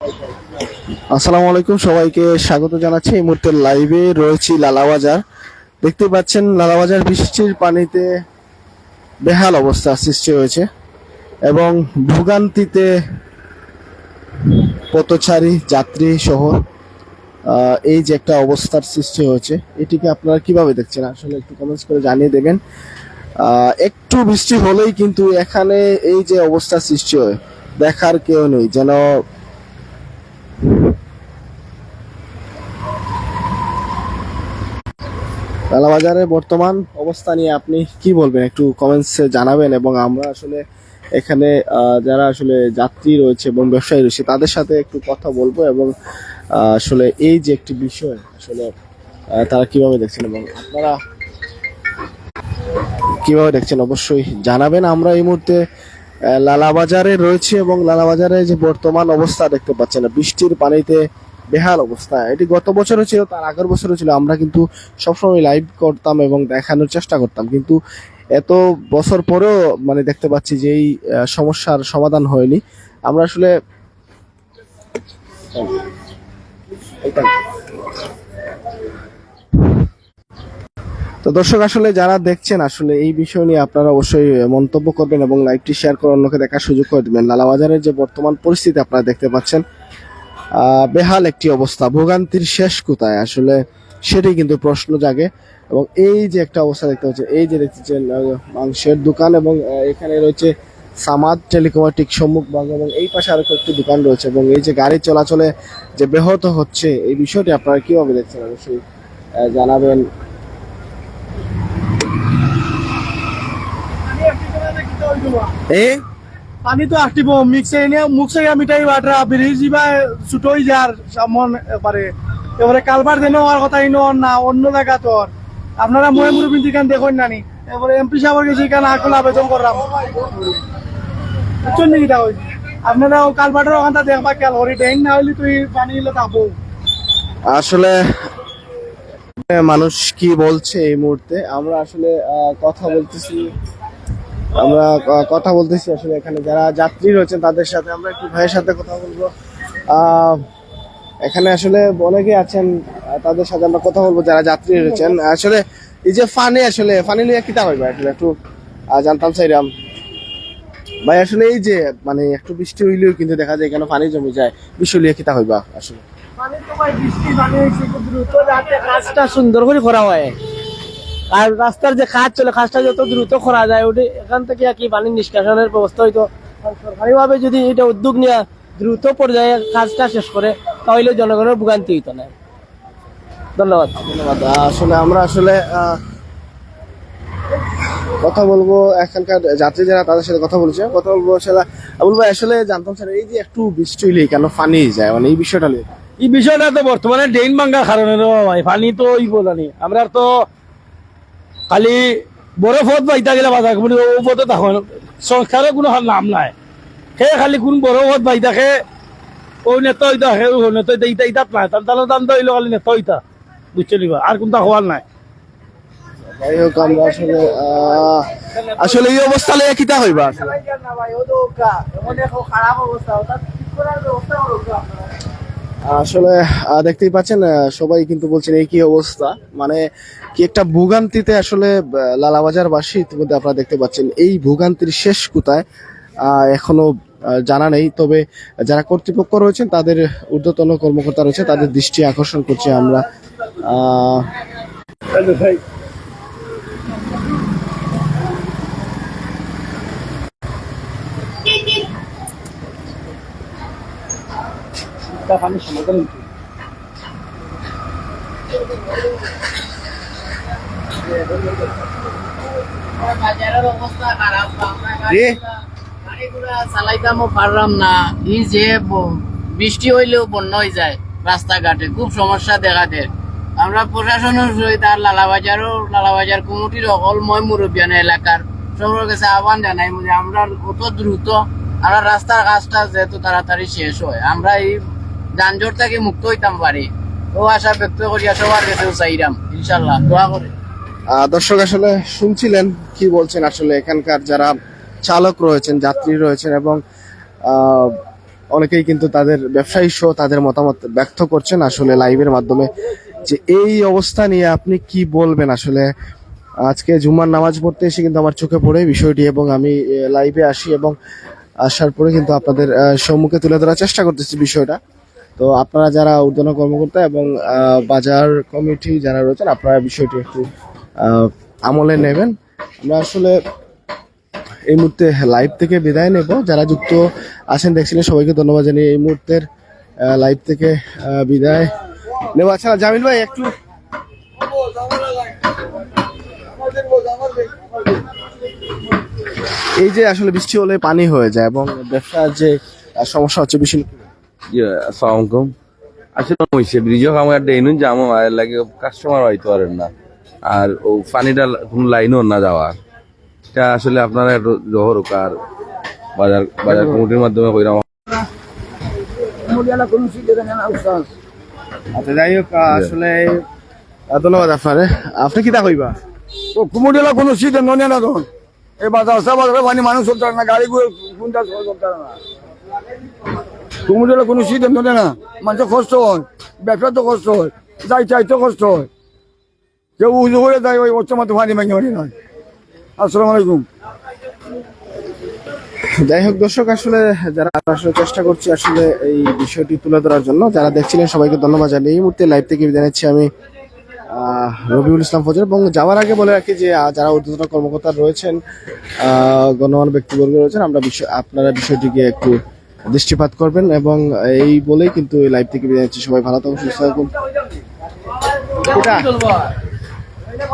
আসসালামু আলাইকুম, সবাইকে স্বাগত জানাচ্ছি। এই মুহূর্তে লাইভে রয়েছি লালাবাজার। দেখতে পাচ্ছেন লালাবাজার বৃষ্টির পানিতে বেহাল অবস্থা সৃষ্টি হয়েছে এবং ভোগান্তিতে পথচারী যাত্রী সহ এই যে একটা অবস্থার সৃষ্টি হয়েছে, এটিকে আপনারা কিভাবে দেখছেন আসলে একটু কমেন্টস করে জানিয়ে দেবেন। একটু বৃষ্টি হলেই কিন্তু এখানে এই যে অবস্থা সৃষ্টি হয়, দেখার কেউ নেই যেন। লালাবাজারের বর্তমান অবস্থা নিয়ে আপনি কি বলবেন একটু কমেন্টসে জানাবেন, এবং আমরা আসলে এখানে যারা আসলে যাত্রী রয়েছে এবং ব্যবসায়ী রয়েছে তাদের সাথে একটু কথা বলবো, এবং আসলে এই যে একটি বিষয় আসলে তারা কিভাবে দেখছেন এবং আপনারা কিভাবে দেখছেন অবশ্যই জানাবেন। আমরা এই মুহূর্তে লালাবাজারে রয়েছি এবং লালাবাজারে যে বর্তমান অবস্থা দেখতে পাচ্ছেন, বৃষ্টির পানিতে বেহাল অবস্থা। এটি গত বছরও ছিল, তার আগের বছরও ছিল। আমরা কিন্তু সবসময় লাইভ করতাম এবং দেখানোর চেষ্টা করতাম, কিন্তু এত বছর পরেও মানে দেখতে পাচ্ছি যে এই সমস্যার সমাধান হয়নি। আমরা আসলে তো দর্শক, আসলে যারা দেখছেন আসলে এই বিষয় নিয়ে আপনারা অবশ্যই মন্তব্য করবেন এবং লাইভটি শেয়ার করে অন্যকে দেখার সুযোগ করে দেবেন। লালাবাজারের যে বর্তমান পরিস্থিতি আপনারা দেখতে পাচ্ছেন, বেহাল একটি অবস্থা। ভোগান্তির শেষ কোথায় আসলে সেটাই কিন্তু প্রশ্ন জাগে। এবং এই যে একটা অবস্থা দেখতে পাচ্ছেন, এই যে দেখতেছেন মাংসের দোকান, এবং এখানে রয়েছে সামাদ টেলিকমার্টিক সম্মুখ ভাগ, এবং এই পাশে আরো কয়েকটি দোকান রয়েছে, এবং এই যে গাড়ি চলাচলে যে ব্যাহত হচ্ছে, এই বিষয়টি আপনারা কিভাবে দেখছেন অবশ্যই জানাবেন। পানি তো আসব মিক্সে এনে মুখে মিটাই বাটরা ব্রিজ বা ছুটোই যার সামন এবারে এবারে কালবার দেন হওয়ার কথা ইনো না অন্য জায়গা তোর আপনারা ময়ে মুরব্বী দিকান দেখুন নানি এবারে এমপি সাহেবের কাছে এখানে আকল আবেদন করলাম বুঝছেন নাকি তা আপনারা কালবাটের ওখানটা দেখবা খেয়াল করি ডেন না হইলে তুই পানি হলে থাকবো। আসলে মানুষ কি বলছে এই মুহূর্তে, আমরা আসলে কথা বলতেছি আসলে এখানে যারা যাত্রী রয়েছেন তাদের সাথে। আমরা একটু ভাইয়ের সাথে কথা বলবো। এখানে আসলে অনেকে আছেন, তাদের সাথে আমরা কথা বলবো যারা যাত্রী রয়েছেন। আসলে এই যে ফানি নিয়ে কিতা হইবে আসলে একটু জানতাম চাইলাম ভাই। আসলে এই যে মানে একটু বৃষ্টি হইলেও কিন্তু দেখা যায় কেন পানি জমে যায়, বিষয় নিয়ে কিতা হইবা আসলে? পানি তো ভাই বৃষ্টি পানি হয়েছে খুব দ্রুত যাতে কাজটা সুন্দর করে করা হয়, আর রাস্তার যে কাজ চলে কাজটা যত দ্রুত করা যায় ওটি এখান থেকে কি পানি নিষ্কাশনের ব্যবস্থা হইতো সরকারিভাবে যদি এটা উদ্যোগ নিয়ে দ্রুত পর্যায়ে কাজটা শেষ করে তাহলে জনগণের ভোগান্তি হইতো না। ধন্যবাদ। আসলে আমরা কথা বলবো এখানকার যাত্রী যারা তাদের সাথে কথা বলবো সেটা বলবো। আসলে জানতাম স্যার, এই যে একটু বৃষ্টি হইলেই কেন পানি যায়, মানে এই বিষয়টা নিয়ে। এই বিষয়টা তো বর্তমানে ড্রেন ভাঙ্গার কারণে পানি তো জানি আমরা তো খালি বড় পথ বাইতা গেলে বাজার কমিটি ও পথে তখন সংস্কারের কোনো নাম নাই। সে খালি কোন বড় পথ বাইতাকে ও নেতা হইতা সে নেতা ইটা ইটাত নাই তার দাম তো হইলো খালি নেতা হইতা বুঝতে নিবা আর কোনটা হওয়ার নাই। যাই হোক, আমরা আসলে এই অবস্থা লইয়া কিতা হইবা আসলে দেখতেই পাচ্ছেন, সবাই কিন্তু বলছেন এই কি অবস্থা, মানে কি একটা ভোগান্তিতে আসলে লালাবাজারবাসী। ইতিমধ্যে আপনারা দেখতে পাচ্ছেন এই ভোগান্তির শেষ কোথায় এখনো জানা নেই। তবে যারা কর্তৃপক্ষ রয়েছেন, তাদের ঊর্ধ্বতন কর্মকর্তা রয়েছে, তাদের দৃষ্টি আকর্ষণ করছি আমরা। পানির সমাধান বাজারের অবস্থা খারাপ, চালাইতামও পারলাম না। এই যে বৃষ্টি হইলেও বন্যা হয়ে যায় রাস্তাঘাটে, খুব সমস্যা দেখা দেয়। আমরা প্রশাসনের সহিত আর লালাবাজার কমিটির সকল মই মুরব্বিয়ান এলাকার সবার কাছে আহ্বান জানাই যে আমরা কত দ্রুত আমরা রাস্তার কাজটা যেহেতু তাড়াতাড়ি শেষ হয় আমরা এই যানজট থেকে মুক্ত হইতাম পারি ও আশা ব্যক্ত করিয়া সবার কাছে চাইলাম ইনশাল্লাহ দোয়া করে। দর্শক, আসলে শুনছিলেন কি বলছেন আসলে এখানকার যারা চালক রয়েছেন, যাত্রী রয়েছেন, এবং অনেকেই কিন্তু তাদের ব্যবসায়ী সহ তাদের মতামত ব্যক্ত করছেন আসলে লাইভের মাধ্যমে, যে এই অবস্থা নিয়ে আপনি কি বলবেন। আসলে আজকে জুম্মার নামাজ পড়তে এসে কিন্তু আমার চোখে পড়ে বিষয়টি, এবং আমি লাইভে আসি এবং আসার পরে কিন্তু আপনাদের সম্মুখে তুলে ধরার চেষ্টা করতেছি বিষয়টা। তো আপনারা যারা ঊর্ধ্বতন কর্মকর্তা এবং বাজার কমিটি যারা রয়েছেন, আপনারা বিষয়টি একটু আমলে নেবেন। আমরা আসলে এই মুহূর্তে লাইভ থেকে বিদায় নেব। যারা যুক্ত আছেন দেখছিলেন সবাইকে ধন্যবাদ জানিয়ে এই মুহূর্তের লাইভ থেকে বিদায় নেব। আচ্ছা জামিল ভাই একটু এই যে আসলে বৃষ্টি হলে পানি হয়ে যায় এবং ব্যবসার যে সমস্যা হচ্ছে বেশি। আসসালামু আলাইকুম। আসলে হইছে ব্রিজও কাম একটা এনুন জামো আর লাগে কাস্টমার হইতে পারেন না, আর ও পানিটা কোন লাইনও না যাওয়ার, এটা আসলে আপনারা একটু জহর আর বাজার বাজার কমিটির মাধ্যমে কইরাম। আচ্ছা যাই হোক, আসলে ধন্যবাদ আপনারে। আপনি কি তা কইবা? ও কুমুরেলা কোনো শীত ননে না তখন এই বাজার বাজারে পানি মানুষ চলতে না, গাড়ি কোনটা চলতে না। কুমুরেলা কোনো শীত ননে না, মানুষের কষ্ট হয়, ব্যবসা তো কষ্ট হয়, যাই চাইতে কষ্ট হয়, কেউ উজু করে যায় ওই ওর মতো পানি ভেঙে পানি নয়। আসসালামু আলাইকুম। যাই হোক দর্শক, আসলে যারা আসলে চেষ্টা করছি আসলে এই বিষয়টি তুলে ধরার জন্য, যারা দেখছিলেন সবাইকে ধন্যবাদ জানিয়ে এই মুহূর্তে লাইভ থেকে বিদায় নিচ্ছি আমি রবিউল ইসলাম ফজর। এবং যাওয়ার আগে বলে রাখি যে যারা ঊর্ধ্বতন কর্মকর্তা রয়েছেন, গণ্যমান্য ব্যক্তিবর্গ রয়েছেন, আপনারা বিষয়টিকে একটু দৃষ্টিপাত করবেন এবং এই বলেই কিন্তু এই লাইভ থেকে বিদায় নিচ্ছি। সবাই ভালো থাকুন, সুস্থ থাকুন।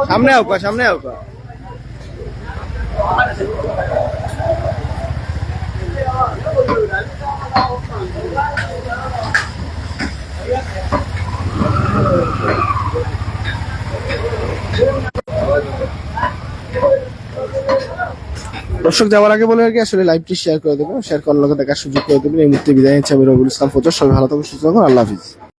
সামনে আউকা, সামনে আউকা। দর্শক যাওয়ার আগে বলে আর কি আসলে লাইভটি শেয়ার করে দেবেন, শেয়ার করার লোকে দেখার সুযোগ করে দেবেন। এই মুহূর্তে বিদায় নিচ্ছি আমি রবিউল ইসলাম ফজর। সবাই ভালো থাকুন, সুস্থ থাকুন। আল্লাহ হাফিজ।